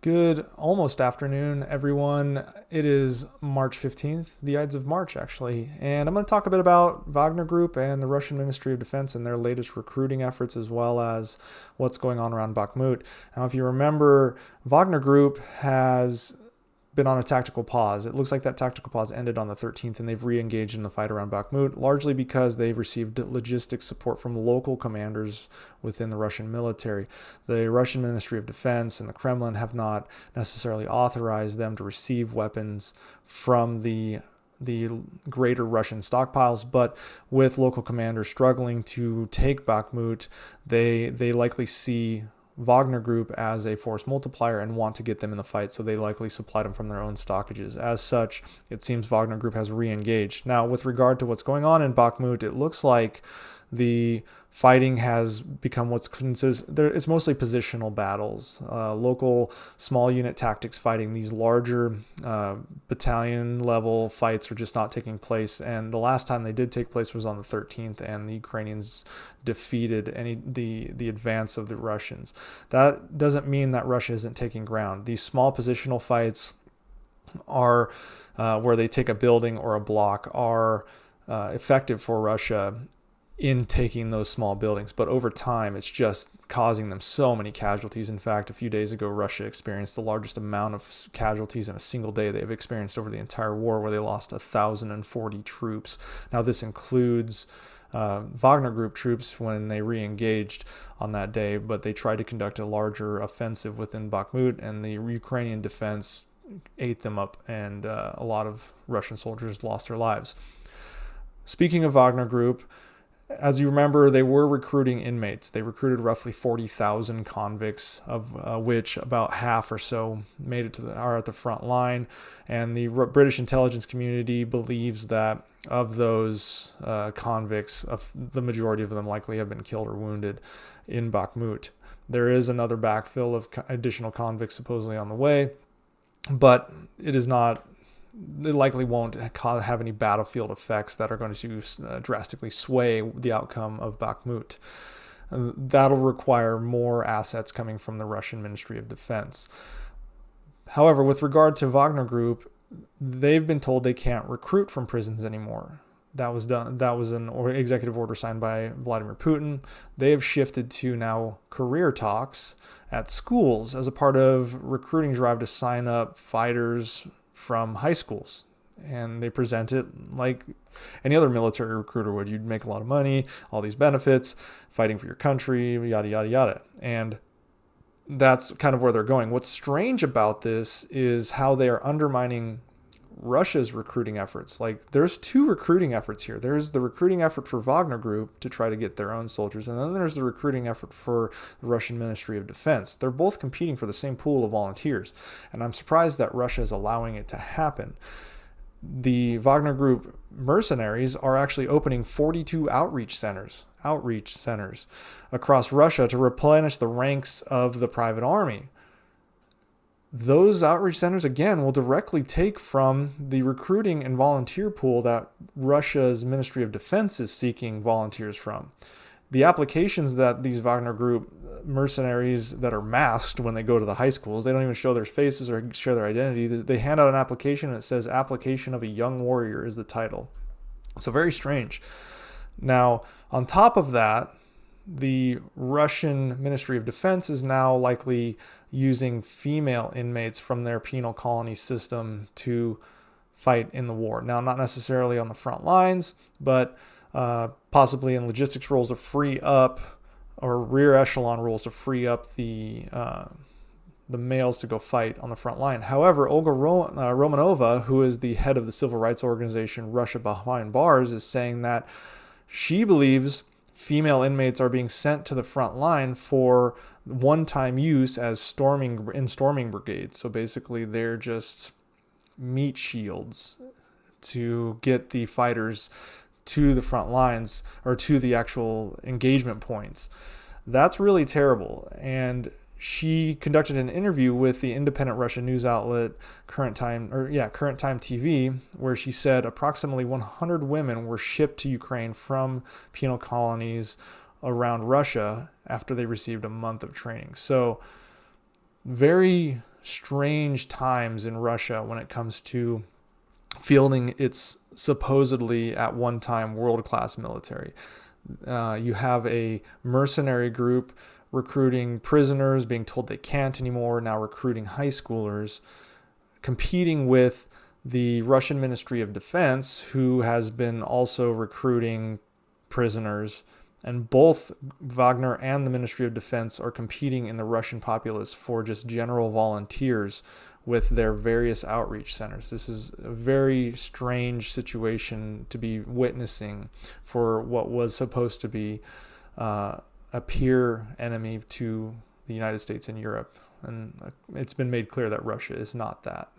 Good almost afternoon, everyone. It is March 15th, the Ides of March, actually. And I'm going to talk a bit about Wagner Group and the Russian Ministry of Defense and their latest recruiting efforts, as well as what's going on around Bakhmut. Now, if you remember, Wagner Group has been on a tactical pause. It looks like that tactical pause ended on the 13th, and they've re-engaged in the fight around Bakhmut, largely because they've received logistics support from local commanders within the Russian military. The Russian Ministry of Defense and the Kremlin have not necessarily authorized them to receive weapons from the greater Russian stockpiles, but with local commanders struggling to take Bakhmut, they likely see Wagner Group as a force multiplier and want to get them in the fight, so they likely supplied them from their own stockages. As such, it seems Wagner Group has re-engaged. Now, with regard to what's going on in Bakhmut, it looks like the fighting has become it's mostly positional battles, local small unit tactics fighting. These larger battalion level fights are just not taking place, and the last time they did take place was on the 13th, and the Ukrainians defeated the advance of the Russians. That doesn't mean that Russia isn't taking ground. These small positional fights are where they take a building or a block are effective for Russia in taking those small buildings, but over time it's just causing them so many casualties. In fact, a few days ago, Russia experienced the largest amount of casualties in a single day they've experienced over the entire war, where they lost 1,040 troops. Now, this includes Wagner Group troops when they re-engaged on that day, but they tried to conduct a larger offensive within Bakhmut, and the Ukrainian defense ate them up, and a lot of Russian soldiers lost their lives. Speaking of Wagner Group, as you remember, they were recruiting inmates. They recruited roughly 40,000 convicts, of which about half or so made it are at the front line. And the British intelligence community believes that of those convicts, the majority of them likely have been killed or wounded in Bakhmut. There is another backfill of additional convicts supposedly on the way, but it likely won't have any battlefield effects that are going to drastically sway the outcome of Bakhmut. That'll require more assets coming from the Russian Ministry of Defense. However, with regard to Wagner Group, they've been told they can't recruit from prisons anymore. That was done. That was an executive order signed by Vladimir Putin. They have shifted to now career talks at schools as a part of recruiting drive to sign up fighters from high schools, and they present it like any other military recruiter would. You'd make a lot of money, all these benefits, fighting for your country, yada yada yada. And that's kind of where they're going. What's strange about this is how they are undermining Russia's recruiting efforts. Like, there's two recruiting efforts here. There's the recruiting effort for Wagner Group to try to get their own soldiers, and then there's the recruiting effort for the Russian Ministry of Defense. They're both competing for the same pool of volunteers, and I'm surprised that Russia is allowing it to happen. The Wagner Group mercenaries are actually opening 42 outreach centers across Russia to replenish the ranks of the private army. Those outreach centers, again, will directly take from the recruiting and volunteer pool that Russia's Ministry of Defense is seeking volunteers from. The applications that these Wagner Group mercenaries that are masked when they go to the high schools, they don't even show their faces or share their identity. They hand out an application and it says "Application of a Young Warrior" is the title. So very strange. Now, on top of that, the Russian Ministry of Defense is now likely using female inmates from their penal colony system to fight in the war. Now, not necessarily on the front lines, but possibly in logistics roles to free up, or rear echelon roles to free up the males to go fight on the front line. However, Olga Romanova, who is the head of the civil rights organization Russia Behind Bars, is saying that she believes female inmates are being sent to the front line for one-time use as storming brigades. So basically, they're just meat shields to get the fighters to the front lines or to the actual engagement points. That's really terrible. And she conducted an interview with the independent Russian news outlet Current Time TV, where she said approximately 100 women were shipped to Ukraine from penal colonies around Russia after they received a month of training. So very strange times in Russia when it comes to fielding its supposedly at one time world-class military. You have a mercenary group recruiting prisoners, being told they can't anymore, now recruiting high schoolers, competing with the Russian Ministry of Defense, who has been also recruiting prisoners. And both Wagner and the Ministry of Defense are competing in the Russian populace for just general volunteers with their various outreach centers. This is a very strange situation to be witnessing for what was supposed to be a peer enemy to the United States and Europe. And it's been made clear that Russia is not that.